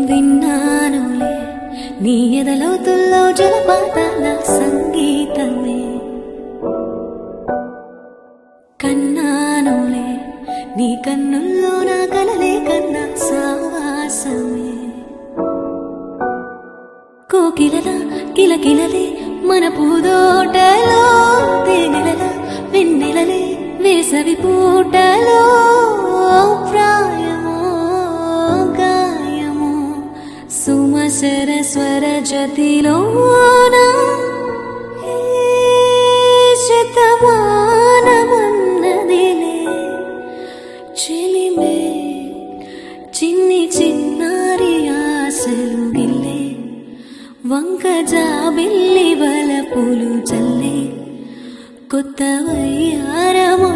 విన్నానులే నీ ఎదలోతుల్లో జలపాతాల సంగీతమే, కన్నానులే నీ కన్నుల్లో నా కలలే కన్నా సావాసమే. కోకిలల కిలకిలలే మన పూదోటలో, తేనెలల వెన్నెలలే వేసవి పూటలో, ప్రాయమో గాయమో సుమసర స్వర జతిలోన శతమానమన్నదిలే చెలిమే, చిన్ని చిన్నారి ఆశలు గిల్లే, వంక జాబిల్లి వలపులు చల్లే, కొత్త వయ్యారమొచ్చింది